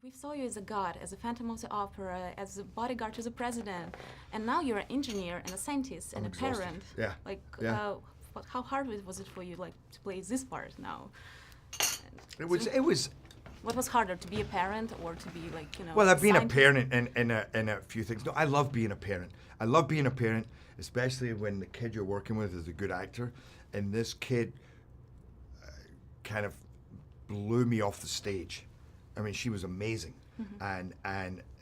We saw you as a god, as a Phantom of the Opera, as a bodyguard to the president, and now you're an engineer and a scientist and I'm a exhausted. parent. Yeah. Like, Yeah. how hard was it for you, like, to play this part now? It was. What was harder, to be a parent or to be, like, you know? Well, I've been a scientist? parent in a few things. No, I love being a parent. I love being a parent, especially when the kid you're working with is a good actor. And this kid kind of blew me off the stage. I mean, she was amazing. And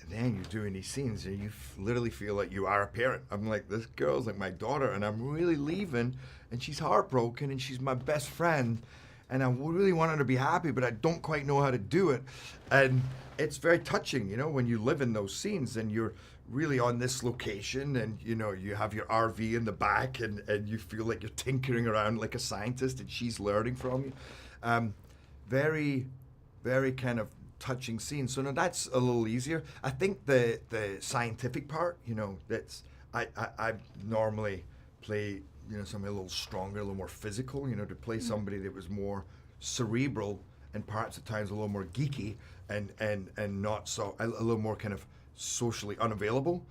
then you're doing these scenes and you literally feel like you are a parent. I'm like, this girl's like my daughter, and I'm really leaving, and she's heartbroken, and she's my best friend, and I really want her to be happy, but I don't quite know how to do it. And it's very touching, you know, when you live in those scenes and you're really on this location, and you know, you have your RV in the back, and you feel like you're tinkering around like a scientist, and she's learning from you. Very, very kind of touching scene. So no, that's a little easier. I think the scientific part, you know, that's I normally play, you know, something a little stronger, a little more physical, you know, to play somebody that was more cerebral and perhaps at times a little more geeky and not so a little more kind of socially unavailable.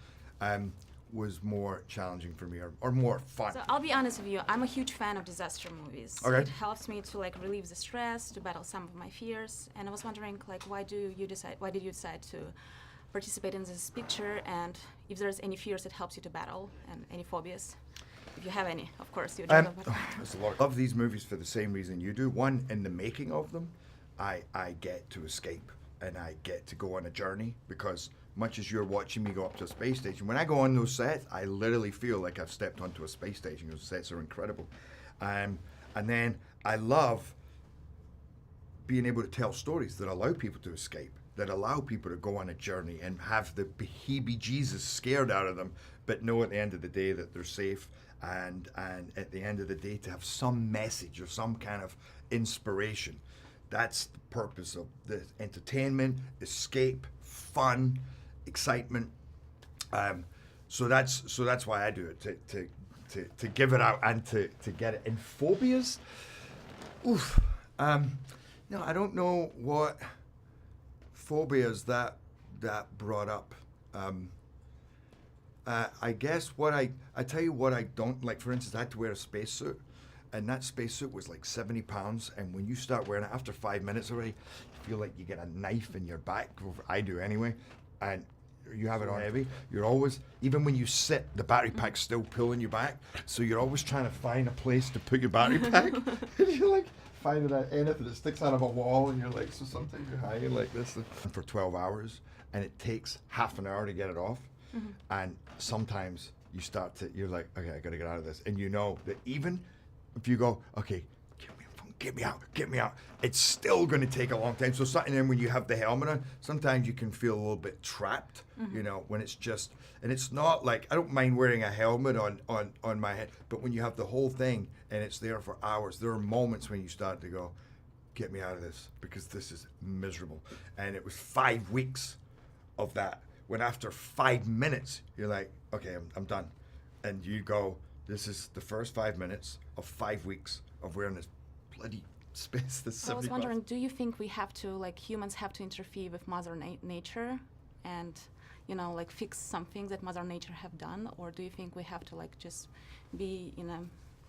Was more challenging for me, or more fun. So I'll be honest with you, I'm a huge fan of disaster movies. Okay. It helps me to like relieve the stress, to battle some of my fears. And I was wondering, like, why did you decide to participate in this picture, and if there's any fears that helps you to battle, and any phobias, if you have any, of course. You don't. There's a lot. I love these movies for the same reason you do. One, in the making of them, I get to escape, and I get to go on a journey, because much as you're watching me go up to a space station, when I go on those sets, I literally feel like I've stepped onto a space station. Those sets are incredible. And then I love being able to tell stories that allow people to escape, that allow people to go on a journey and have the heebie-jesus scared out of them, but know at the end of the day that they're safe, and at the end of the day to have some message or some kind of inspiration. That's the purpose of the entertainment, escape, fun, excitement. So that's why I do it, to give it out and to get it. And phobias, oof. No, I don't know what phobias that brought up. I guess I tell you what I don't like. For instance, I had to wear a spacesuit, and that spacesuit was like 70 pounds. And when you start wearing it, after 5 minutes already, you feel like you get a knife in your back. I do anyway. And you have it on heavy. You're always, even when you sit, the battery pack's still pulling you back. So you're always trying to find a place to put your battery pack. And you're like finding anything that sticks out of a wall, and you're like, so sometimes you're hanging like this for 12 hours, and it takes half an hour to get it off. And sometimes you're like, okay, I gotta get out of this. And you know that even if you go, okay, get me out, it's still going to take a long time. So something, then when you have the helmet on, sometimes you can feel a little bit trapped, you know, when it's just, and it's not like, I don't mind wearing a helmet on my head, but when you have the whole thing and it's there for hours, there are moments when you start to go, get me out of this, because this is miserable. And it was 5 weeks of that, when after 5 minutes, you're like, okay, I'm done. And you go, this is the first 5 minutes of 5 weeks of wearing this bloody space. I was wondering, do you think we have to, like, humans have to interfere with Mother Nature and, you know, like, fix some things that Mother Nature have done? Or do you think we have to, like, just be in a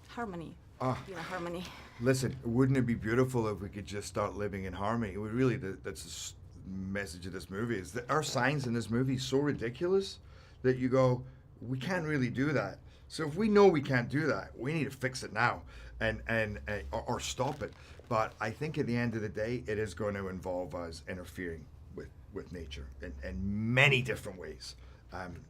harmony? Harmony. Listen, wouldn't it be beautiful if we could just start living in harmony? We really, that's the message of this movie, is that our science in this movie is so ridiculous that you go, we can't really do that. So if we know we can't do that, we need to fix it now, or stop it. But I think at the end of the day, it is going to involve us interfering with nature in many different ways,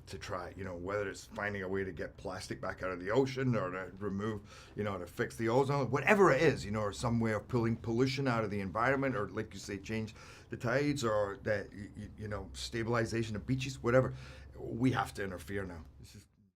to try, you know, whether it's finding a way to get plastic back out of the ocean, or to remove, you know, to fix the ozone, whatever it is, you know, or some way of pulling pollution out of the environment, or like you say, change the tides, or that, you know, stabilization of beaches, whatever. We have to interfere now. This is